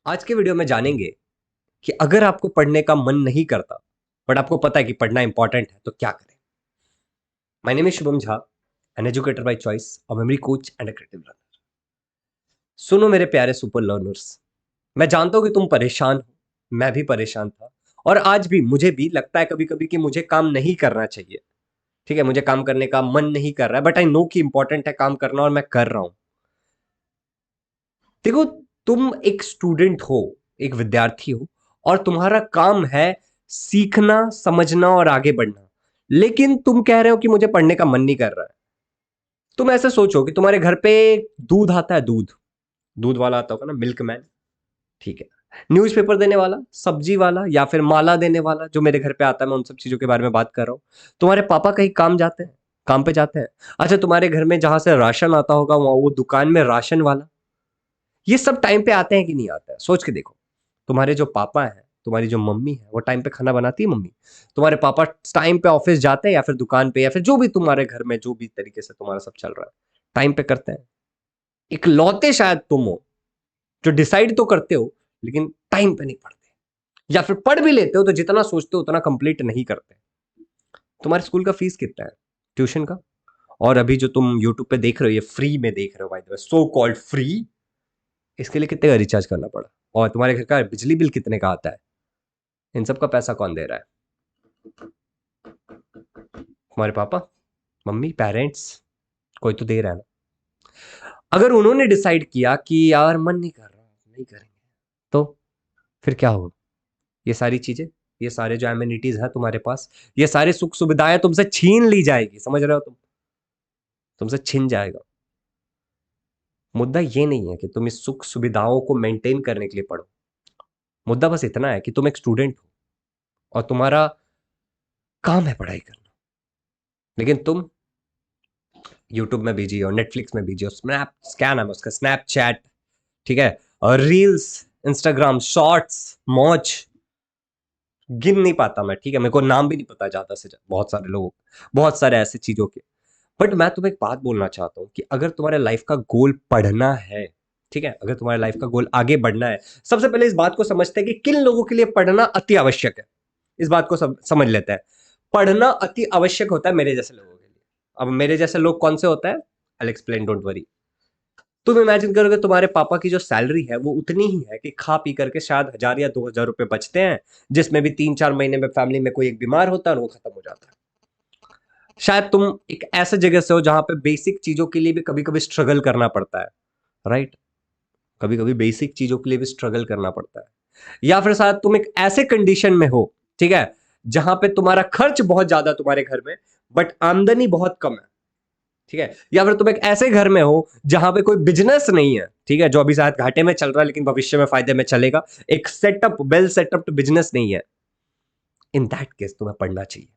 आज के वीडियो में जानेंगे कि अगर आपको पढ़ने का मन नहीं करता बट आपको पता है कि पढ़ना इंपॉर्टेंट है तो क्या करें। My name is Shubham Jha, an educator by choice, a memory coach and a creative learner. सुनो मेरे प्यारे सुपर लर्नर्स, मैं जानता हूं कि तुम परेशान हो, मैं भी परेशान था और आज भी मुझे भी लगता है कभी कभी कि मुझे काम नहीं करना चाहिए। ठीक है, मुझे काम करने का मन नहीं कर रहा है बट आई नो कि इंपॉर्टेंट है काम करना और मैं कर रहा हूं। देखो, तुम एक स्टूडेंट हो, एक विद्यार्थी हो और तुम्हारा काम है सीखना, समझना और आगे बढ़ना। लेकिन तुम कह रहे हो कि मुझे पढ़ने का मन नहीं कर रहा है। तुम ऐसे सोचो कि तुम्हारे घर पे दूध आता है, दूध दूध वाला आता होगा ना, मिल्कमैन। ठीक है, न्यूज़पेपर देने वाला, सब्जी वाला या फिर माला देने वाला जो मेरे घर पे आता है, मैं उन सब चीजों के बारे में बात कर रहा हूं। तुम्हारे पापा कहीं काम जाते हैं, काम पे जाते हैं। अच्छा, तुम्हारे घर में जहां से राशन आता होगा वहां वो दुकान में राशन वाला। ये सब टाइम पे आते हैं कि नहीं आते हैं, सोच के देखो। तुम्हारे जो पापा हैं, तुम्हारी जो मम्मी है, वो टाइम पे खाना बनाती है मम्मी। तुम्हारे पापा टाइम पे ऑफिस जाते हैं या फिर दुकान पे या फिर जो भी तुम्हारे घर में जो भी तरीके से तुम्हारा सब चल रहा है, टाइम पे करते हैं। इकलौते शायद तुम हो जो डिसाइड तो करते हो लेकिन टाइम पे नहीं पढ़ते, या फिर पढ़ भी लेते हो तो जितना सोचते हो उतना कंप्लीट नहीं करते। तुम्हारे स्कूल का फीस कितना है, ट्यूशन का? और अभी जो तुम यूट्यूब पे देख रहे हो ये फ्री में देख रहे हो, by the way so called free. इसके लिए कितने का रिचार्ज करना पड़ा? और तुम्हारे घर का बिजली बिल कितने का आता है? इन सब का पैसा कौन दे रहा है? तुम्हारे पापा, मम्मी, पेरेंट्स। कोई तो दे रहा है ना। अगर उन्होंने डिसाइड किया कि यार मन नहीं कर रहा, नहीं करेंगे, तो फिर क्या होगा? ये सारी चीजें, ये सारे जो एमिनिटीज है तुम्हारे पास, ये सारे सुख सुविधाएं तुमसे छीन ली जाएगी। समझ रहे हो तुम? तुमसे छिन जाएगा। मुद्दा ये नहीं है कि तुम इस सुख सुविधाओं को मेंटेन करने के लिए पढ़ो। मुद्दा बस इतना है कि तुम एक स्टूडेंट हो और तुम्हारा काम है पढ़ाई करना। लेकिन तुम यूट्यूब में बिजी हो, नेटफ्लिक्स में बिजी हो, स्नैप, क्या नाम है उसका, स्नैपचैट, ठीक है, और रील्स, इंस्टाग्राम शॉर्ट्स, मौज, गिन नहीं पाता मैं। ठीक है, मेरे को नाम भी नहीं पता ज्यादा से ज्यादा बहुत सारे लोगों, बहुत सारे ऐसे चीजों के। बट मैं तुम्हें एक बात बोलना चाहता हूं कि अगर तुम्हारे लाइफ का गोल पढ़ना है, ठीक है, अगर तुम्हारे लाइफ का गोल आगे बढ़ना है, सबसे पहले इस बात को समझते हैं कि किन लोगों के लिए पढ़ना अति आवश्यक है। इस बात को समझ लेते हैं। पढ़ना अति आवश्यक होता है मेरे जैसे लोगों के लिए। अब मेरे जैसे लोग कौन से होते हैं, आई एक्सप्लेन, डोंट वरी। तुम इमेजिन करोगे तुम्हारे पापा की जो सैलरी है वो उतनी ही है कि खा पी करके शायद 1,000 या 2,000 रुपए बचते हैं, जिसमें भी 3-4 महीने में फैमिली में कोई एक बीमार होता है और वो खत्म हो जाता है। शायद तुम एक ऐसे जगह से हो जहां पे बेसिक चीजों के लिए भी कभी कभी स्ट्रगल करना पड़ता है, राइट? कभी कभी बेसिक चीजों के लिए भी स्ट्रगल करना पड़ता है। या फिर शायद तुम एक ऐसे कंडीशन में हो, ठीक है, जहां पे तुम्हारा खर्च बहुत ज्यादा तुम्हारे घर में बट आमदनी बहुत कम है। ठीक है, या फिर तुम एक ऐसे घर में हो जहां पे कोई बिजनेस नहीं है, ठीक है, जो अभी शायद घाटे में चल रहा है लेकिन भविष्य में फायदे में चलेगा। एक सेटअप, वेल सेटअप बिजनेस नहीं है। इन दैट केस तुम्हें पढ़ना चाहिए।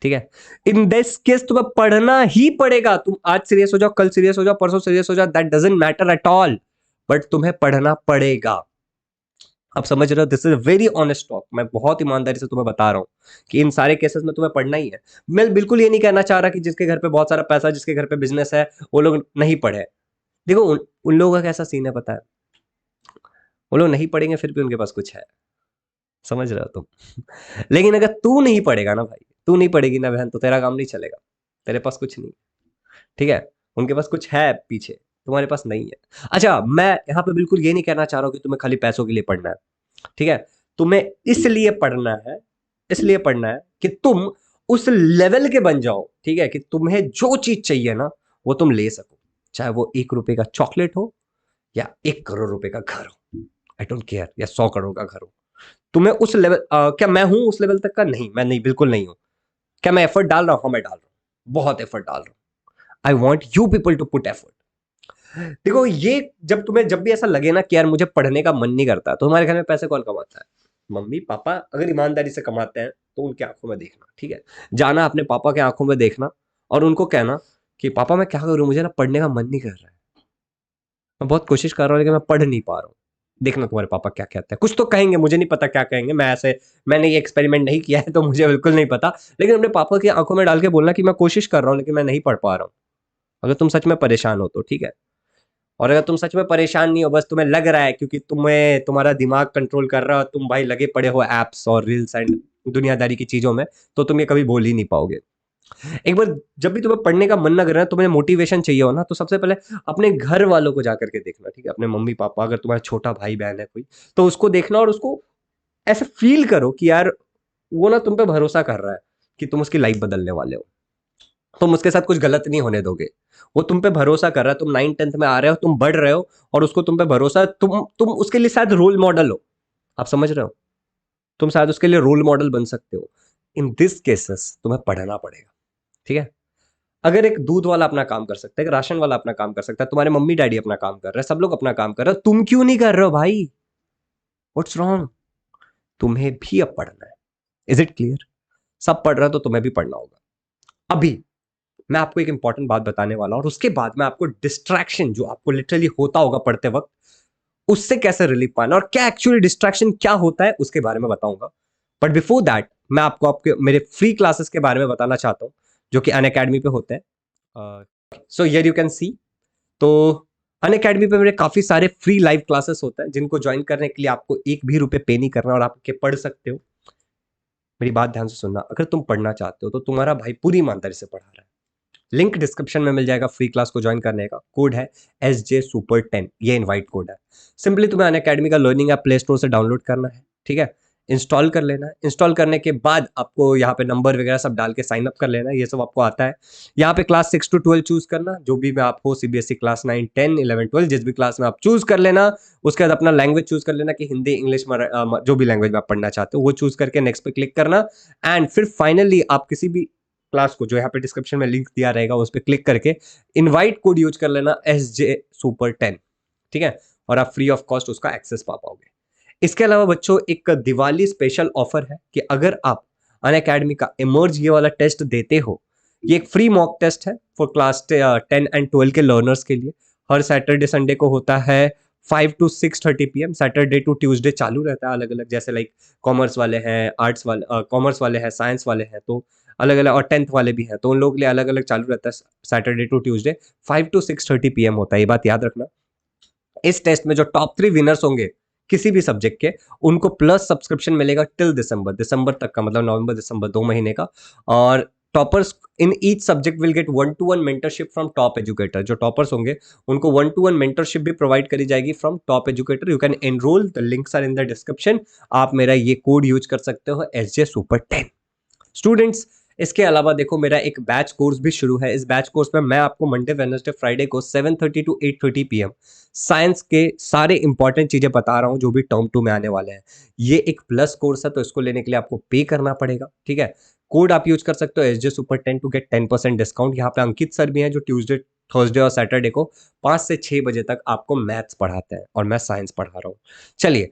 ठीक है, इन दिस केस तुम्हें पढ़ना ही पड़ेगा। तुम आज सीरियस हो जाओ, कल सीरियस हो जाओ, परसों सीरियस हो जाओ, that doesn't matter at all, but तुम्हें पढ़ना पड़ेगा। आप समझ रहे हो? This is very honest talk. मैं बहुत ईमानदारी से तुम्हें बता रहा हूं कि इन सारे केसेस में तुम्हें पढ़ना ही है। मैं बिल्कुल ये नहीं कहना चाह रहा कि जिसके घर पे बहुत सारा पैसा, जिसके घर पे बिजनेस है, वो लोग नहीं पढ़े। देखो, उन लोगों का कैसा सीन है पता है? वो लोग नहीं पढ़ेंगे फिर भी उनके पास कुछ है। समझ रहे हो तुम? लेकिन अगर तू नहीं पढ़ेगा ना भाई, तू नहीं पढ़ेगी ना बहन, तो तेरा काम नहीं चलेगा। तेरे पास कुछ नहीं, ठीक है, उनके पास कुछ है पीछे, तुम्हारे पास नहीं है। अच्छा, मैं यहाँ पे बिल्कुल ये नहीं कहना चाह रहा हूँ कि तुम्हें खाली पैसों के लिए पढ़ना है। ठीक है, तुम्हें इसलिए पढ़ना है, इसलिए पढ़ना है कि तुम उस लेवल के बन जाओ, ठीक है, कि तुम्हें जो चीज चाहिए ना वो तुम ले सको। चाहे वो 1 रुपए का चॉकलेट हो या 1 करोड़ रुपए का घर हो, आई डोंट केयर, या 100 करोड़ का घर हो। तुम्हें उस लेवल, क्या मैं हूं उस लेवल तक का? नहीं, मैं नहीं, बिल्कुल नहीं हूं। क्या मैं एफर्ट डाल रहा हूं? हाँ, मैं डाल रहा हूं, बहुत एफर्ट डाल रहा हूं। I want you people to put effort. देखो, ये जब भी ऐसा लगे ना कि यार मुझे पढ़ने का मन नहीं करता, तो हमारे घर में पैसे कौन कमाता है? Mummy papa. अगर ईमानदारी से कमाते हैं तो उनकी आंखों में देखना, ठीक है, जाना अपने पापा के आंखों में देखना और उनको कहना कि पापा मैं क्या करूं, मुझे ना पढ़ने का मन नहीं कर रहा है, मैं बहुत कोशिश कर रहा हूं लेकिन मैं पढ़ नहीं पा रहा हूं। देखना तुम्हारे पापा क्या कहते हैं। कुछ तो कहेंगे, मुझे नहीं पता क्या कहेंगे, मैंने ये एक्सपेरिमेंट नहीं किया है तो मुझे बिल्कुल नहीं पता। लेकिन अपने पापा की आंखों में डाल के बोलना कि मैं कोशिश कर रहा हूं लेकिन मैं नहीं पढ़ पा रहा हूं। अगर तुम सच में परेशान हो तो, ठीक है। और अगर तुम सच में परेशान नहीं हो, बस तुम्हें लग रहा है क्योंकि तुम्हें तुम्हारा दिमाग कंट्रोल कर रहा हो, तुम भाई लगे पड़े हो एप्स और रील्स एंड दुनियादारी की चीजों में, तो तुम ये कभी बोल ही नहीं पाओगे। एक बार जब भी तुम्हें पढ़ने का मन ना करे, तुम्हें मोटिवेशन चाहिए हो ना, तो सबसे पहले अपने घर वालों को जाकर के देखना, ठीक है, अपने मम्मी पापा, अगर तुम्हारा छोटा भाई बहन है कोई, तो उसको देखना और उसको ऐसे फील करो कि यार वो ना तुम पे भरोसा कर रहा है कि तुम उसकी लाइफ बदलने वाले हो, तुम उसके साथ कुछ गलत नहीं होने दोगे। वो तुम पे भरोसा कर रहा है, तुम 9th 10th में आ रहे हो, तुम बढ़ रहे हो, और उसको तुम पे भरोसा, तुम उसके लिए शायद रोल मॉडल हो। आप समझ रहे हो, तुम शायद उसके लिए रोल मॉडल बन सकते हो। इन दिस केसेस तुम्हें पढ़ना पड़ेगा, ठीक है। अगर एक दूध वाला अपना काम कर सकता है, एक राशन वाला अपना काम कर सकता है, तुम्हारे मम्मी डैडी अपना काम कर रहे हैं, सब लोग अपना काम कर रहे हो, तुम क्यों नहीं कर रहे हो भाई? What's wrong? तुम्हें भी अब पढ़ना है। Is it clear? सब पढ़ रहे हो तो तुम्हें भी पढ़ना होगा। अभी मैं आपको एक इंपॉर्टेंट बात बताने वाला हूं, और उसके बाद मैं आपको डिस्ट्रैक्शन जो आपको लिटरली होता होगा पढ़ते वक्त, उससे कैसे रिलीफ पाना, और क्या एक्चुअली डिस्ट्रैक्शन क्या होता है उसके बारे में बताऊंगा। बट बिफोर दैट मैं आपको आपके मेरे फ्री क्लासेस के बारे में बताना चाहता हूं, जो कि अनअकैडमी पे होते हैं। So here you can see. तो अनअकैडमी पे मेरे काफी सारे फ्री लाइव क्लासेस होते हैं, जिनको ज्वाइन करने के लिए आपको एक भी रुपए पे नहीं करना, और आप के पढ़ सकते हो। मेरी बात ध्यान से सुनना, अगर तुम पढ़ना चाहते हो तो तुम्हारा भाई पूरी ईमानदारी से पढ़ा रहा है। लिंक डिस्क्रिप्शन में मिल जाएगा फ्री क्लास को ज्वाइन करने का। कोड है SJ Super 10, ये इनवाइट कोड है। सिंपली तुम्हें अनअकैडमी का लर्निंग ऐप प्ले स्टोर से डाउनलोड करना है, ठीक है, इंस्टॉल कर लेना है। इंस्टॉल करने के बाद आपको यहाँ पे नंबर वगैरह सब डाल के साइन अप कर लेना है, ये सब आपको आता है। यहाँ पे क्लास 6 to 12 चूज करना, जो भी में आप हो, CBSE क्लास 9 10 11 12 जिस भी क्लास में आप चूज कर लेना। उसके बाद अपना लैंग्वेज चूज कर लेना कि हिंदी इंग्लिश जो भी लैंग्वेज में आप पढ़ना चाहते हो वो चूज करके नेक्स्ट पे क्लिक करना। एंड फिर फाइनली आप किसी भी क्लास को, जो यहाँ पे डिस्क्रिप्शन में लिंक दिया रहेगा, उस पर क्लिक करके इनवाइट कोड यूज कर लेना SJ Super 10, ठीक है, और आप फ्री ऑफ कॉस्ट उसका एक्सेस पा पाओगे। इसके अलावा बच्चों एक दिवाली स्पेशल ऑफर है कि अगर आप अनअकैडमी का इमर्ज ये वाला टेस्ट देते हो, ये एक फ्री मॉक टेस्ट है फॉर क्लास 10 and 12 के लर्नर्स के लिए। हर सैटरडे संडे को होता है 5 to 6:30 PM, Saturday to Tuesday चालू रहता है अलग अलग, जैसे लाइक कॉमर्स वाले हैं, आर्ट्स वाले, कॉमर्स वाले हैं, साइंस वाले हैं, तो अलग अलग, और 10th वाले भी हैं, तो उन लोगों के लिए अलग अलग चालू रहता है। Saturday to Tuesday 5 to 6:30 PM होता है, ये बात याद रखना। इस टेस्ट में जो टॉप 3 विनर्स होंगे किसी भी सब्जेक्ट के, उनको प्लस सब्सक्रिप्शन मिलेगा टिल दिसंबर तक का, मतलब नवंबर दिसंबर 2 महीने का। और toppers in each subject will get 1-to-1 mentorship from top educator. जो टॉपर्स होंगे उनको 1-to-1 मेंटरशिप भी प्रोवाइड करी जाएगी from top educator. You can enrol, the links are in the description. आप मेरा ये कोड यूज कर सकते हो, SJ Super 10 स्टूडेंट्स। इसके अलावा देखो, मेरा एक बैच कोर्स भी शुरू है। इस बैच कोर्स में मैं आपको मंडे वेडनेसडे फ्राइडे को 7:30 to 8:30 PM साइंस के सारे इंपॉर्टेंट चीजें बता रहा हूं, जो भी टर्म 2 में आने वाले हैं। ये एक प्लस कोर्स है, तो इसको लेने के लिए आपको पे करना पड़ेगा, ठीक है। कोड आप यूज कर सकते हो SJ Super 10 to get 10% discount. यहाँ पे अंकित सर भी हैं, जो ट्यूसडे, थर्सडे और सैटरडे को 5 से 6 बजे तक आपको मैथ्स पढ़ाते हैं, और मैं साइंस पढ़ा रहा हूँ। चलिए,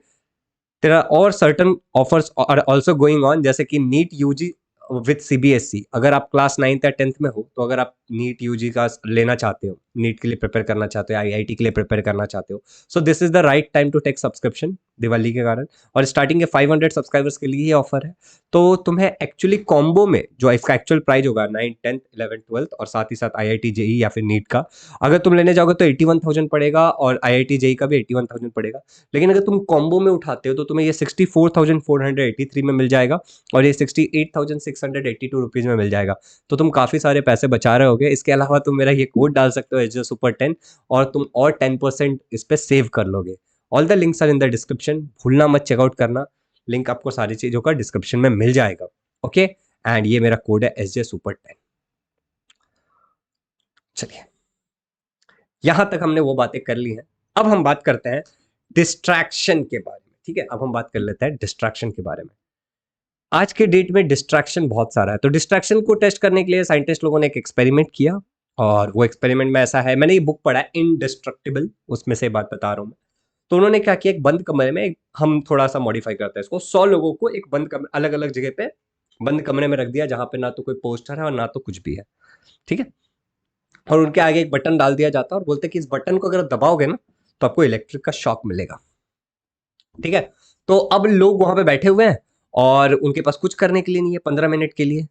तेरा और certain offers are also going on, जैसे कि नीट यूजी विद CBSE। अगर आप क्लास 9th या 10th में हो, तो अगर आप नीट यूजी का लेना चाहते हो, नीट के लिए प्रिपेयर करना चाहते हो, IIT के लिए प्रिपेयर करना चाहते हो, so this is the right time to take subscription Diwali के कारण। और स्टार्टिंग के 500 सब्सक्राइबर्स के लिए ये ऑफर है। तो तुम्हें एक्चुअली कॉम्बो में जो इसका एक्चुअल प्राइस होगा 9 10 11 12 और साथ ही साथ IIT JEE या फिर नीट का, अगर तुम लेने जाओगे तो 81,000 पड़ेगा, और IIT JEE का भी 81,000 पड़ेगा। लेकिन अगर तुम कॉम्बो में उठाते हो तो तुम्हें ये 64,483 में मिल जाएगा, और ये 68,682 में मिल जाएगा। तो तुम काफ़ी सारे पैसे बचा रहे होगे। इसके अलावा तुम मेरा ये कोड डाल सकते हो SJ Super 10, और तुम और 10% इस पर सेव कर लोगे। All the links are in the description, भूलना मत चेकआउट करना। लिंक आपको सारी चीज़ों का डिस्क्रिप्शन में मिल जाएगा, ओके। एंड ये मेरा कोड है SJ Super 10। चलिए, यहां तक हमने वो बातें कर ली हैं। अब हम बात करते हैं डिस्ट्रैक्शन के बारे में, ठीक है। अब हम बात कर लेते हैं डिस्ट्रैक्शन के बारे में। आज के डेट में डिस्ट्रैक्शन बहुत सारा है, तो डिस्ट्रैक्शन को टेस्ट करने के लिए साइंटिस्ट लोगों ने एक एक्सपेरिमेंट किया, और वो एक्सपेरिमेंट में ऐसा है, मैंने ये बुक पढ़ा है इनडिस्ट्रक्टिबल, उसमें से बात बता रहा हूं मैं। तो उन्होंने क्या किया, एक बंद कमरे में, हम थोड़ा सा मॉडिफाई करते हैं इसको, 100 लोगों को एक बंद कमरे, अलग अलग जगह पे बंद कमरे में रख दिया, जहां पे ना तो कोई पोस्टर है और ना तो कुछ भी है, ठीक है। और उनके आगे एक बटन डाल दिया जाता है, और बोलते कि इस बटन को अगर दबाओगे ना, तो आपको इलेक्ट्रिक का शॉक मिलेगा, ठीक है। तो अब लोग वहां पे बैठे हुए हैं, और उनके पास कुछ करने के लिए नहीं है 15 मिनट के लिए।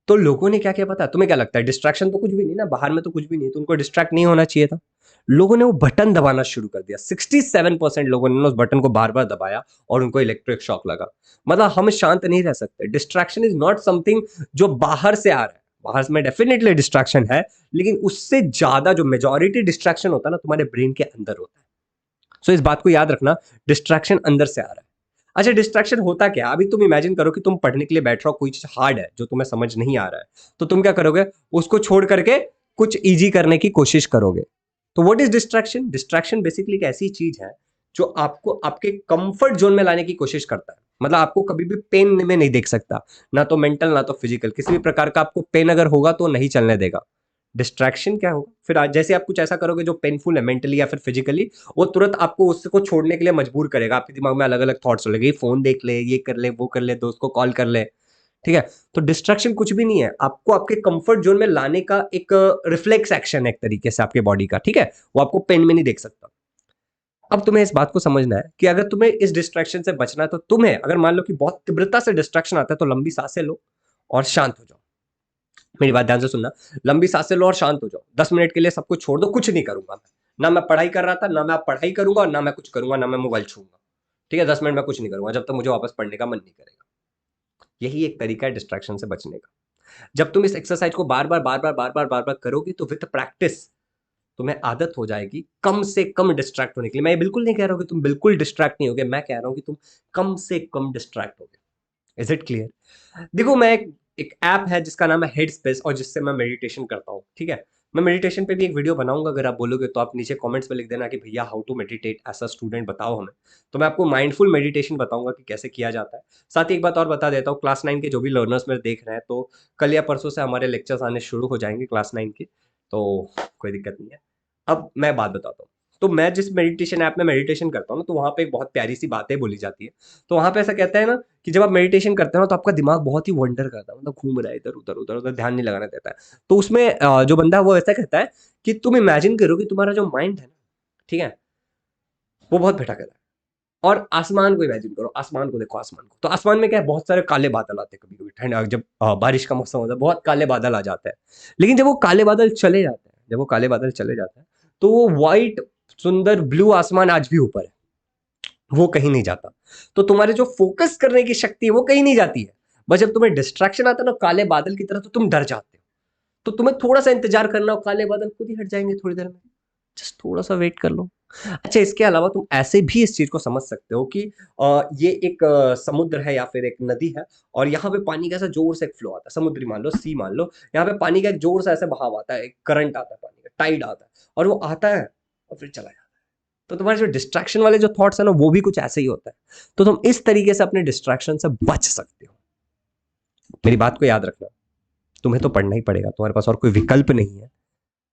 तो लोगों ने क्या किया पता है? तुम्हें क्या लगता है? डिस्ट्रैक्शन तो कुछ भी नहीं ना, बाहर में तो कुछ भी नहीं, तो उनको डिस्ट्रैक्ट नहीं होना चाहिए था। लोगों ने वो बटन दबाना शुरू कर दिया। 67% लोगों ने उस बटन को बार बार दबाया और उनको इलेक्ट्रिक शॉक लगा। मतलब हम शांत नहीं रह सकते। डिस्ट्रैक्शन इज नॉट समथिंग जो बाहर से आ रहा है, बाहर में डेफिनेटली डिस्ट्रैक्शन है, लेकिन उससे ज्यादा जो मेजॉरिटी डिस्ट्रैक्शन होता है ना, तुम्हारे ब्रेन के अंदर होता है। सो इस बात को याद रखना, डिस्ट्रैक्शन अंदर से आ रहा है। अच्छा, डिस्ट्रैक्शन होता क्या? अभी तुम इमेजिन करो कि तुम पढ़ने के लिए बैठ रहे हो, कोई चीज हार्ड है जो तुम्हें समझ नहीं आ रहा है, तो तुम क्या करोगे? उसको छोड़ करके कुछ इजी करने की कोशिश करोगे। तो what is distraction? Distraction basically एक ऐसी चीज है जो आपको आपके कंफर्ट जोन में लाने की कोशिश करता है। मतलब आपको कभी भी पेन में नहीं देख सकता, ना तो मेंटल ना तो फिजिकल, किसी भी प्रकार का आपको पेन अगर होगा तो नहीं चलने देगा। डिस्ट्रैक्शन क्या होगा? फिर जैसे आप कुछ ऐसा करोगे जो पेनफुल है मेंटली या फिर फिजिकली, वो तुरंत आपको उसको छोड़ने के लिए मजबूर करेगा। आपके दिमाग में अलग अलग थॉट्स चलेंगे, फोन देख ले, ये कर ले, वो कर ले, दोस्त को कॉल कर ले। ठीक है, तो डिस्ट्रैक्शन कुछ भी नहीं है, आपको आपके कंफर्ट जोन में लाने का एक रिफ्लेक्स एक्शन है एक तरीके से आपके बॉडी का। ठीक है, वो आपको पेन में नहीं देख सकता। अब तुम्हें इस बात को समझना है कि अगर तुम्हें इस डिस्ट्रैक्शन से बचना है, तो तुम्हें अगर मान लो कि बहुत तीव्रता से डिस्ट्रैक्शन आता है, तो लंबी सांसें लो और शांत हो जाओ। मेरी बात ध्यान से सुनना, लंबी सांसें लो और शांत हो जाओ। 10 मिनट के लिए सब कुछ छोड़ दो, कुछ नहीं करूंगा मैं। ना मैं पढ़ाई कर रहा था, ना मैं पढ़ाई करूंगा, और ना मैं कुछ करूंगा, ना मैं मोबाइल छूंगा। ठीक है, 10 मिनट में कुछ नहीं करूंगा जब तक मुझे वापस पढ़ने का मन नहीं करेगा। यही एक तरीका है डिस्ट्रैक्शन से बचने का। जब तुम इस एक्सरसाइज को बार बार बार बार बार बार बार बार करोगे, तो विद प्रैक्टिस तुम्हें आदत हो जाएगी कम से कम डिस्ट्रैक्ट होने के लिए। मैं ये बिल्कुल नहीं कह रहा हूं कि तुम बिल्कुल डिस्ट्रैक्ट नहीं होगे, मैं कह रहा हूं कि तुम कम से कम डिस्ट्रैक्ट होगे। Is it clear? देखो, मैं एक ऐप है जिसका नाम है हेड स्पेस, और जिससे मैं मेडिटेशन करता हूँ। ठीक है, मैं मेडिटेशन पे भी एक वीडियो बनाऊंगा, अगर आप बोलोगे तो आप नीचे कमेंट्स में लिख देना कि भैया how to meditate as a student बताओ हमें। तो मैं आपको माइंडफुल मेडिटेशन बताऊंगा कि कैसे किया जाता है। साथ ही एक बात और बता देता हूँ, क्लास 9 के जो भी लर्नर्स मेरे देख रहे हैं, तो कल या परसों से हमारे लेक्चर्स आने शुरू हो जाएंगे क्लास 9 के, तो कोई दिक्कत नहीं है। अब मैं बात बताता हूँ। तो मैं जिस मेडिटेशन ऐप में मेडिटेशन करता हूँ ना, तो वहाँ पे एक बहुत प्यारी सी बातें बोली जाती है। तो वहाँ पे ऐसा कहता है ना कि जब आप मेडिटेशन करते हो ना, तो आपका दिमाग बहुत ही वंडर करता है, मतलब घूम रहा है इधर उधर उधर उधर, ध्यान नहीं लगाने देता है। तो उसमें जो बंदा है वो ऐसा कहता है कि तुम इमेजिन करो कि तुम्हारा जो माइंड है ना, ठीक है, वो बहुत भटक रहा है। और आसमान को इमेजिन करो, आसमान को देखो, आसमान को, तो आसमान में क्या है, बहुत सारे काले बादल आते हैं। कभी कभी ठंड, जब बारिश का मौसम होता है, बहुत काले बादल आ जाते हैं। लेकिन जब वो काले बादल चले जाते हैं, जब वो काले बादल चले जाते हैं, तो वो व्हाइट सुंदर ब्लू आसमान आज भी ऊपर है, वो कहीं नहीं जाता। तो तुम्हारे जो फोकस करने की शक्ति है वो कहीं नहीं जाती है। बस जब तुम्हें डिस्ट्रैक्शन आता है ना काले बादल की तरह, तो तुम डर जाते हो। तो तुम्हें थोड़ा सा इंतजार करना हो, काले बादल खुद ही हट जाएंगे थोड़ी देर में। जस्ट थोड़ा सा वेट कर लो। अच्छा, इसके अलावा तुम ऐसे भी इस चीज को समझ सकते हो कि ये एक समुद्र है या फिर एक नदी है, और यहाँ पे पानी का ऐसा जोर से एक फ्लो आता है, समुद्री मान लो, सी मान लो। यहाँ पे पानी का एक जोर से ऐसे बहाव आता है, एक करंट आता है, पानी का टाइड आता है, और वो आता है और फिर चला जाता है। तो तुम्हारे जो डिस्ट्रैक्शन वाले जो थॉट्स है ना, वो भी कुछ ऐसे ही होता है। तो तुम इस तरीके से अपने डिस्ट्रैक्शन से बच सकते हो। मेरी बात को याद रखना, तुम्हें तो पढ़ना ही पड़ेगा, तुम्हारे पास और कोई विकल्प नहीं है।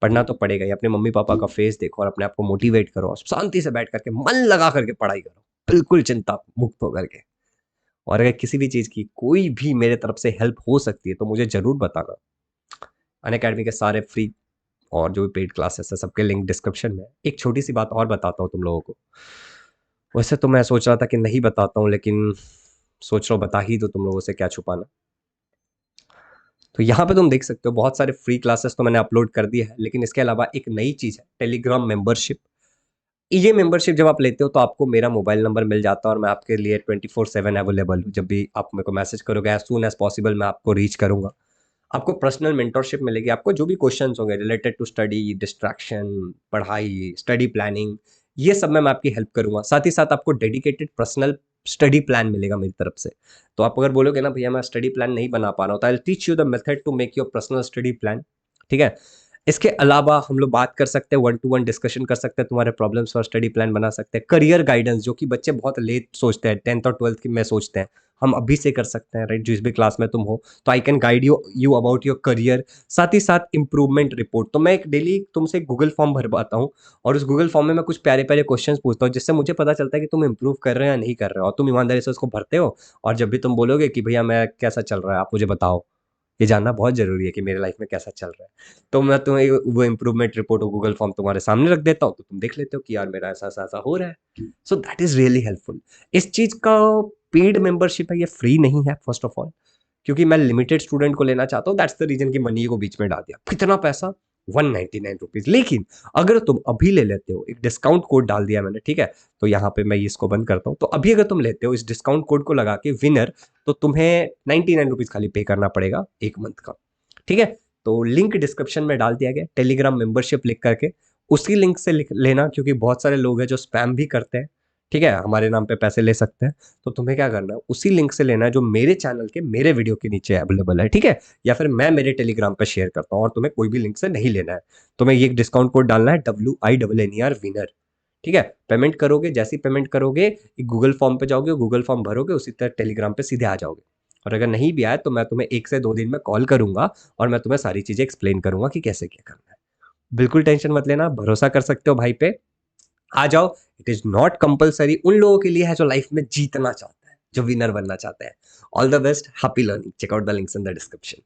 पढ़ना तो पड़ेगा ही। अपने मम्मी पापा का फेस देखो और अपने आप को मोटिवेट करो, और शांति से बैठ करके मन लगा करके पढ़ाई करो, बिल्कुल चिंता मुक्त होकर के। और अगर किसी भी चीज की कोई भी मेरे तरफ से हेल्प हो सकती है तो मुझे जरूर बताना। अनअकैडमी के सारे फ्री और जो भी पेड क्लासेस है, सबके लिंक डिस्क्रिप्शन में है। एक छोटी सी बात और बताता हूँ तुम लोगों को। वैसे तो मैं सोच रहा था कि नहीं बताता हूँ, लेकिन सोच रहा हूँ बता ही दो, तुम लोगों से क्या छुपाना। तो यहाँ पे तुम देख सकते हो बहुत सारे फ्री क्लासेस तो मैंने अपलोड कर दिए हैं, लेकिन इसके अलावा एक नई चीज है, टेलीग्राम मेंबरशिप। ये मेंबरशिप जब आप लेते हो तो आपको मेरा मोबाइल नंबर मिल जाता है, और मैं आपके लिए 24/7 अवेलेबल हूँ। जब भी आप मेरे को मैसेज करोगे, एज सून एज पॉसिबल मैं आपको रीच करूंगा। आपको पर्सनल मेंटरशिप मिलेगी। आपको जो भी क्वेश्चंस होंगे रिलेटेड टू स्टडी, डिस्ट्रैक्शन, पढ़ाई, स्टडी प्लानिंग, ये सब में मैं आपकी हेल्प करूंगा। साथ ही साथ आपको डेडिकेटेड पर्सनल स्टडी प्लान मिलेगा मेरी तरफ से। तो आप अगर बोलोगे ना भैया मैं स्टडी प्लान नहीं बना पा रहा हूँ, तो I will teach you the method to make your personal study plan. ठीक है, इसके अलावा हम लोग बात कर सकते हैं, 1-to-1 डिस्कशन कर सकते हैं, तुम्हारे प्रॉब्लम्स और स्टडी प्लान बना सकते हैं। करियर गाइडेंस, जो कि बच्चे बहुत लेट सोचते हैं, 10th और 12th की में सोचते हैं, हम अभी से कर सकते हैं, राइट? जिस भी क्लास में तुम हो, तो I can guide you about your career. साथ ही साथ इंप्रूवमेंट रिपोर्ट, तो मैं एक डेली तुमसे गूगल फॉर्म भरवाता हूँ, और उस गूगल फॉर्म में मैं कुछ प्यारे प्यारे क्वेश्चन पूछता हूँ, जिससे मुझे पता चलता है कि तुम इंप्रूव कर रहे हो या नहीं कर रहे हो, और तुम ईमानदारी से उसको भरते हो। और जब भी तुम बोलोगे कि भैया मैं कैसा चल रहा है, आप मुझे बताओ, ये जानना बहुत जरूरी है कि मेरे लाइफ में कैसा चल रहा है, तो मैं तुम्हें वो इंप्रूवमेंट रिपोर्ट और गूगल फॉर्म तुम्हारे सामने रख देता हूँ, तो तुम देख लेते हो कि यार मेरा ऐसा ऐसा ऐसा हो रहा है। So that is really helpful. इस चीज का पेड मेंबरशिप है, ये फ्री नहीं है फर्स्ट ऑफ ऑल, क्योंकि मैं लिमिटेड स्टूडेंट को लेना चाहता हूँ। दैट्स द रीजन कि मनी को बीच में डाल दिया। कितना पैसा? ₹199। लेकिन अगर तुम अभी ले लेते हो, एक डिस्काउंट कोड डाल दिया मैंने, ठीक है, तो यहाँ पे मैं इसको बंद करता हूँ। तो अभी अगर तुम लेते हो इस डिस्काउंट कोड को लगा के विनर, तो तुम्हें ₹99 खाली पे करना पड़ेगा 1 मंथ का, ठीक है। तो लिंक डिस्क्रिप्शन में डाल दिया गया, टेलीग्राम मेंबरशिप लिख करके उसी लिंक से लेना, क्योंकि बहुत सारे लोग हैं जो स्पैम भी करते हैं, ठीक है, हमारे नाम पे पैसे ले सकते हैं। तो तुम्हें क्या करना है, उसी लिंक से लेना है जो मेरे चैनल के मेरे वीडियो के नीचे अवेलेबल है, ठीक है, या फिर मैं मेरे टेलीग्राम पे शेयर करता हूँ, और तुम्हें कोई भी लिंक से नहीं लेना है। तुम्हें ये डिस्काउंट कोड डालना है WINNER विनर, ठीक है। पेमेंट करोगे, जैसे ही पेमेंट करोगे गूगल फॉर्म पे जाओगे, गूगल फॉर्म भरोगे, उसी तरह टेलीग्राम पे सीधे आ जाओगे। और अगर नहीं भी आए तो मैं तुम्हें 1 से 2 दिन में कॉल करूंगा और मैं तुम्हें सारी चीजें एक्सप्लेन करूंगा कि कैसे क्या करना है। बिल्कुल टेंशन मत लेना, भरोसा कर सकते हो भाई पे, आ जाओ। इट इज नॉट कंपलसरी, उन लोगों के लिए है जो लाइफ में जीतना चाहता है, जो विनर बनना चाहता है। All the best, happy learning, check out the links in the description.